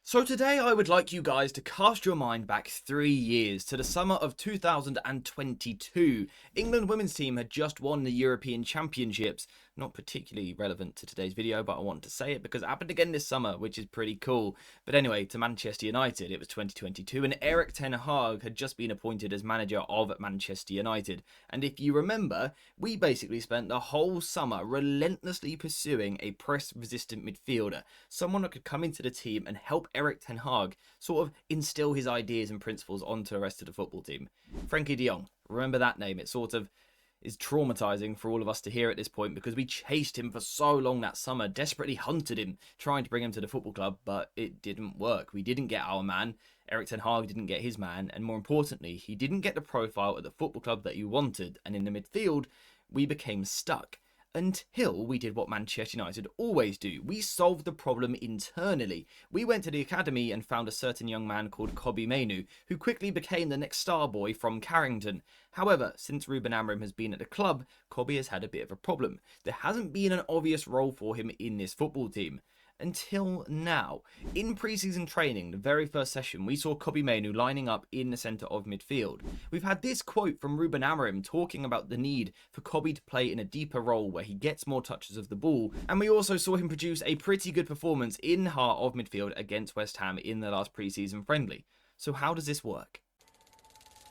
So today I would like you guys to cast your mind back 3 years to the summer of 2022. England women's team had just won the European Championships. Not particularly relevant to today's video, but I want to say it because it happened again this summer, which is pretty cool. But anyway, to Manchester United, it was 2022 and Erik ten Hag had just been appointed as manager of Manchester United. And if you remember, we basically spent the whole summer relentlessly pursuing a press-resistant midfielder, someone that could come into the team and help Erik ten Hag sort of instill his ideas and principles onto the rest of the football team. Frankie de Jong, remember that name? It sort of is traumatizing for all of us to hear at this point because we chased him for so long that summer, desperately hunted him, trying to bring him to the football club, but it didn't work. We didn't get our man, Erik ten Hag didn't get his man, and more importantly, he didn't get the profile at the football club that he wanted, and in the midfield, we became stuck. Until we did what Manchester United always do. We solved the problem internally. We went to the academy and found a certain young man called Kobbie Mainoo, who quickly became the next star boy from Carrington. However, since Ruben Amorims has been at the club, Kobbie has had a bit of a problem. There hasn't been an obvious role for him in this football team. Until now. In pre-season training, the very first session, we saw Kobbie Mainoo lining up in the centre of midfield. We've had this quote from Ruben Amorims talking about the need for Kobbie to play in a deeper role where he gets more touches of the ball, and we also saw him produce a pretty good performance in heart of midfield against West Ham in the last pre-season friendly. So how does this work?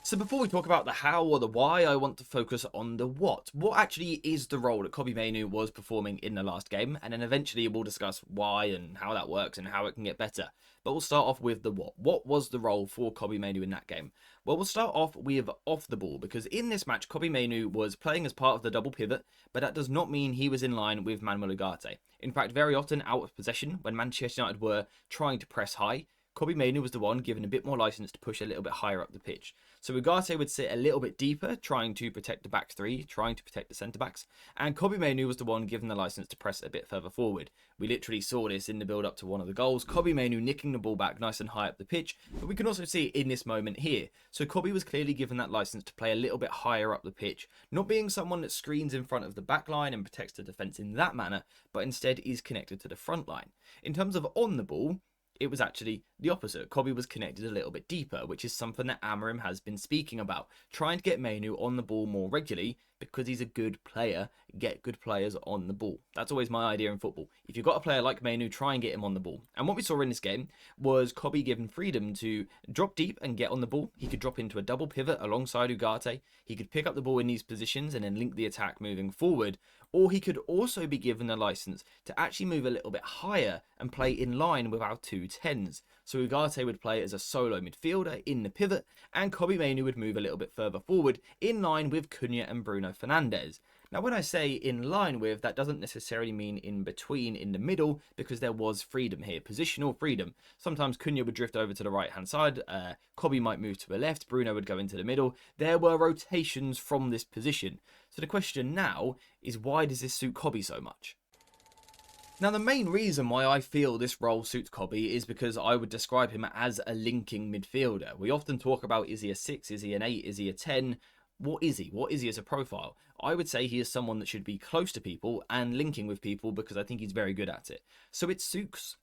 So before we talk about the how or the why, I want to focus on the what. What actually is the role that Kobbie Mainoo was performing in the last game, and then eventually we'll discuss why and how that works and how it can get better. But we'll start off with the what. What was the role for Kobbie Mainoo in that game? Well, we'll start off with off the ball, because in this match, Kobbie Mainoo was playing as part of the double pivot, but that does not mean he was in line with Manuel Ugarte. In fact, very often out of possession, when Manchester United were trying to press high, Kobbie Mainoo was the one given a bit more license to push a little bit higher up the pitch. So Ugarte would sit a little bit deeper, trying to protect the back three, trying to protect the centre-backs, and Kobbie Mainoo was the one given the license to press a bit further forward. We literally saw this in the build-up to one of the goals, Kobbie Mainoo nicking the ball back nice and high up the pitch, but we can also see it in this moment here. So Kobbie was clearly given that license to play a little bit higher up the pitch, not being someone that screens in front of the back line and protects the defence in that manner, but instead is connected to the front line. In terms of on the ball, it was actually the opposite. Kobbie was connected a little bit deeper, which is something that Amorim has been speaking about. Trying to get Mainoo on the ball more regularly because he's a good player. Get good players on the ball. That's always my idea in football. If you've got a player like Mainoo, try and get him on the ball. And what we saw in this game was Kobbie given freedom to drop deep and get on the ball. He could drop into a double pivot alongside Ugarte. He could pick up the ball in these positions and then link the attack moving forward. Or he could also be given the license to actually move a little bit higher and play in line with our two 10s. So Ugarte would play as a solo midfielder in the pivot, and Kobbie Mainoo would move a little bit further forward in line with Cunha and Bruno Fernandes. Now, when I say in line with, that doesn't necessarily mean in between, in the middle, because there was freedom here, positional freedom. Sometimes Cunha would drift over to the right-hand side, Kobbie might move to the left, Bruno would go into the middle. There were rotations from this position. So the question now is, why does this suit Kobbie so much? Now, the main reason why I feel this role suits Kobbie is because I would describe him as a linking midfielder. We often talk about, is he a 6, is he an 8, is he a 10? What is he? What is he as a profile? I would say he is someone that should be close to people and linking with people because I think he's very good at it. So it suits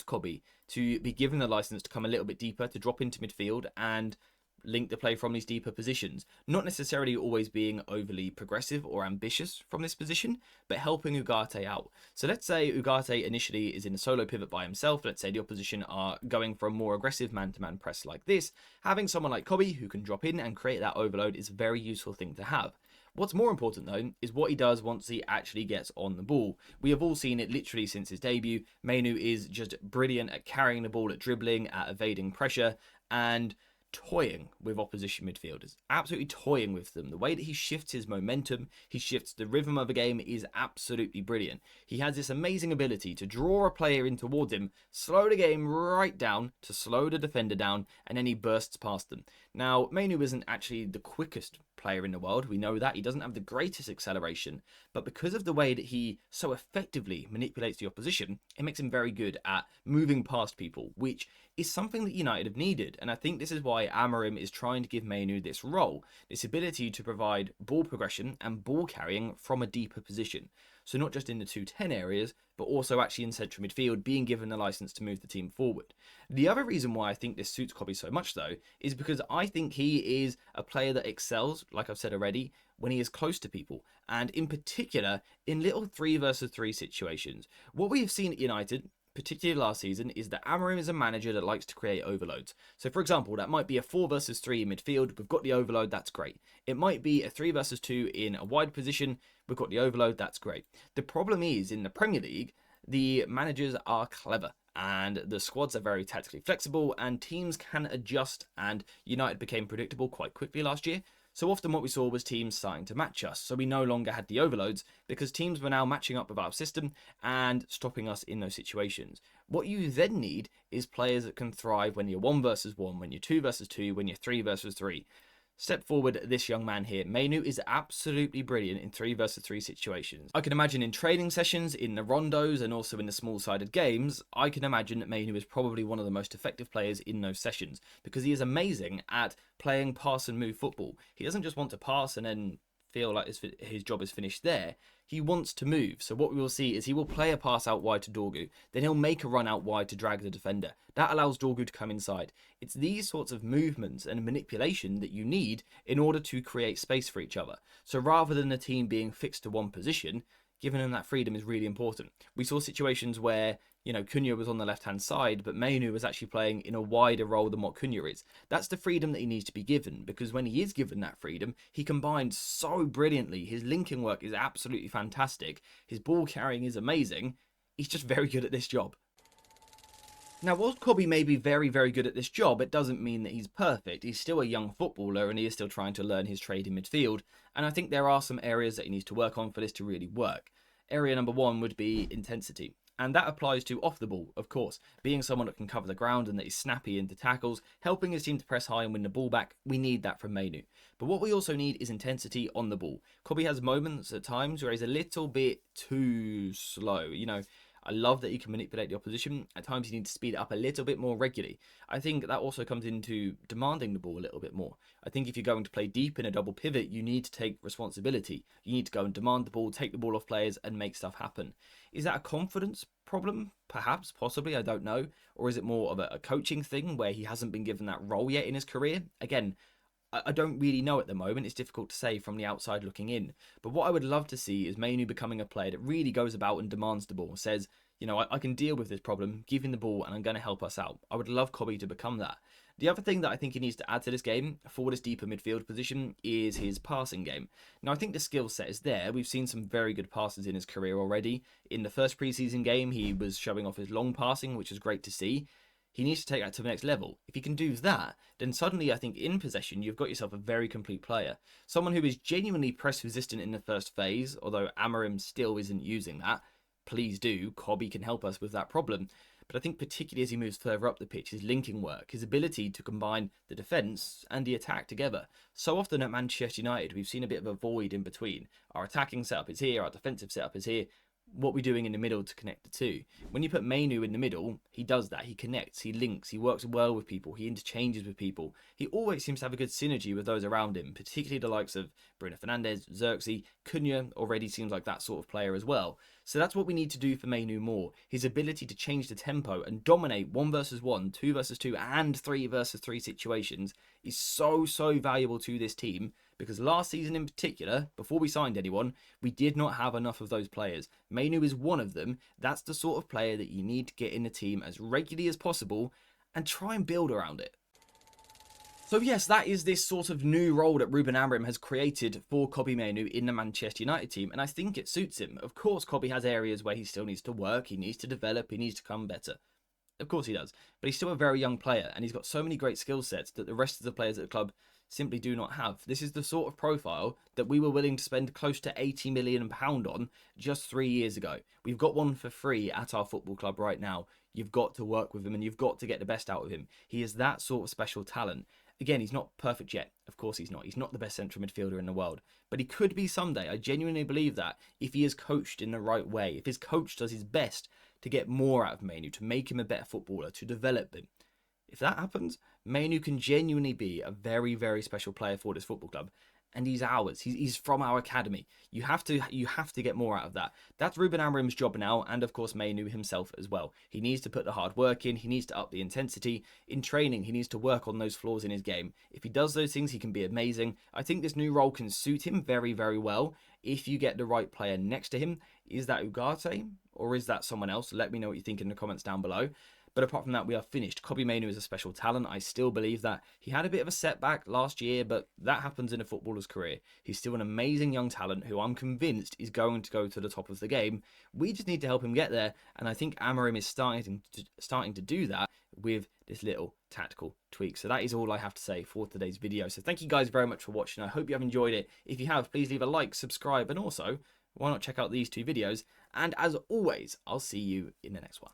Kobbie to be given the license to come a little bit deeper, to drop into midfield and link the play from these deeper positions, not necessarily always being overly progressive or ambitious from this position, but helping Ugarte out. So let's say Ugarte initially is in a solo pivot by himself. Let's say the opposition are going for a more aggressive man-to-man press like this. Having someone like Kobbie who can drop in and create that overload is a very useful thing to have. What's more important though is what he does once he actually gets on the ball. We have all seen it literally since his debut. Mainoo is just brilliant at carrying the ball, at dribbling, at evading pressure, and toying with opposition midfielders, absolutely toying with them. The way that he shifts his momentum, he shifts the rhythm of a game is absolutely brilliant. He has this amazing ability to draw a player in towards him, slow the game right down to slow the defender down, and then he bursts past them. Now, Mainoo isn't actually the quickest player in the world. We know that. He doesn't have the greatest acceleration, but because of the way that he so effectively manipulates the opposition, it makes him very good at moving past people, which is something that United have needed. And I think this is why Amorim is trying to give Mainoo this role, this ability to provide ball progression and ball carrying from a deeper position. So not just in the 2-10 areas, but also actually in central midfield, being given the license to move the team forward. The other reason why I think this suits Kobbie so much, though, is because I think he is a player that excels, like I've said already, when he is close to people, and in particular, in little 3 versus 3 situations. What we have seen at United, particularly last season, is that Amorim is a manager that likes to create overloads. So for example, that might be a 4 versus 3 in midfield, we've got the overload, that's great. It might be a 3 versus 2 in a wide position, we've got the overload, that's great. The problem is, in the Premier League, the managers are clever and the squads are very tactically flexible and teams can adjust, and United became predictable quite quickly last year. So often what we saw was teams starting to match us, so we no longer had the overloads because teams were now matching up with our system and stopping us in those situations. What you then need is players that can thrive when you're 1 versus 1, when you're 2 versus 2, when you're 3 versus 3. Step forward, this young man here. Mainoo is absolutely brilliant in 3 versus 3 situations. I can imagine in training sessions, in the rondos, and also in the small-sided games, I can imagine that Mainoo is probably one of the most effective players in those sessions because he is amazing at playing pass and move football. He doesn't just want to pass and then feel like his job is finished there. He wants to move. So what we will see is he will play a pass out wide to Dorgu. Then he'll make a run out wide to drag the defender. That allows Dorgu to come inside. It's these sorts of movements and manipulation that you need in order to create space for each other. So rather than the team being fixed to one position, giving them that freedom is really important. We saw situations where, Cunha was on the left-hand side, but Mainoo was actually playing in a wider role than what Cunha is. That's the freedom that he needs to be given, because when he is given that freedom, he combines so brilliantly. His linking work is absolutely fantastic. His ball carrying is amazing. He's just very good at this job. Now, whilst Kobbie may be very, very good at this job, it doesn't mean that he's perfect. He's still a young footballer and he is still trying to learn his trade in midfield. And I think there are some areas that he needs to work on for this to really work. Area number 1 would be intensity. And that applies to off the ball, of course. Being someone that can cover the ground and that is snappy into tackles, helping his team to press high and win the ball back, we need that from Mainoo. But what we also need is intensity on the ball. Kobbie has moments at times where he's a little bit too slow. I love that he can manipulate the opposition. At times he needs to speed it up a little bit more regularly. I think that also comes into demanding the ball a little bit more. I think if you're going to play deep in a double pivot, you need to take responsibility. You need to go and demand the ball, take the ball off players and make stuff happen. Is that a confidence problem? Perhaps, possibly, I don't know. Or is it more of a coaching thing where he hasn't been given that role yet in his career? Again, I don't really know at the moment. It's difficult to say from the outside looking in. But what I would love to see is Mainoo becoming a player that really goes about and demands the ball. Says, I can deal with this problem, give him the ball, and I'm going to help us out. I would love Kobbie to become that. The other thing that I think he needs to add to this game, for this deeper midfield position, is his passing game. Now, I think the skill set is there. We've seen some very good passes in his career already. In the first preseason game, he was showing off his long passing, which is great to see. He needs to take that to the next level. If he can do that, then suddenly I think in possession, you've got yourself a very complete player. Someone who is genuinely press resistant in the first phase, although Amorim still isn't using that. Please do. Kobbie can help us with that problem. But I think particularly as he moves further up the pitch, his linking work, his ability to combine the defence and the attack together. So often at Manchester United, we've seen a bit of a void in between. Our attacking setup is here, our defensive setup is here. What we're doing in the middle to connect the two. When you put Mainoo in the middle, he does that. He connects, he links, he works well with people, he interchanges with people. He always seems to have a good synergy with those around him, particularly the likes of Bruno Fernandes, Xerxes. Cunha already seems like that sort of player as well. So that's what we need to do for Mainoo more. His ability to change the tempo and dominate 1 versus 1, 2 versus 2, and 3 versus 3 situations is so valuable to this team. Because last season in particular, before we signed anyone, we did not have enough of those players. Mainoo is one of them. That's the sort of player that you need to get in the team as regularly as possible and try and build around it. So yes, that is this sort of new role that Ruben Amorims has created for Kobbie Mainoo in the Manchester United team, and I think it suits him. Of course, Kobbie has areas where he still needs to work, he needs to develop, he needs to become better. Of course he does, but he's still a very young player, and he's got so many great skill sets that the rest of the players at the club simply do not have. This is the sort of profile that we were willing to spend close to £80 million on just 3 years ago. We've got one for free at our football club right now. You've got to work with him and you've got to get the best out of him. He is that sort of special talent. Again, he's not perfect yet. Of course he's not. He's not the best central midfielder in the world. But he could be someday. I genuinely believe that if he is coached in the right way. If his coach does his best to get more out of Mainoo, to make him a better footballer, to develop him. If that happens, Mainoo can genuinely be a very special player for this football club. and he's ours. He's from our academy. You have to get more out of that. That's Ruben Amorim's job now, and of course Mainoo himself as well. He needs to put the hard work in. He needs to up the intensity in training. He needs to work on those flaws in his game. If he does those things, he can be amazing. I think this new role can suit him very, very well if you get the right player next to him. Is that Ugarte or is that someone else? Let me know what you think in the comments down below. But apart from that, we are finished. Kobbie Mainoo is a special talent. I still believe that. He had a bit of a setback last year, but that happens in a footballer's career. He's still an amazing young talent who I'm convinced is going to go to the top of the game. We just need to help him get there, and I think Amorim is starting to do that with this little tactical tweak. So that is all I have to say for today's video. So thank you guys very much for watching. I hope you have enjoyed it. If you have, please leave a like, subscribe, and also, why not check out these two videos? And as always, I'll see you in the next one.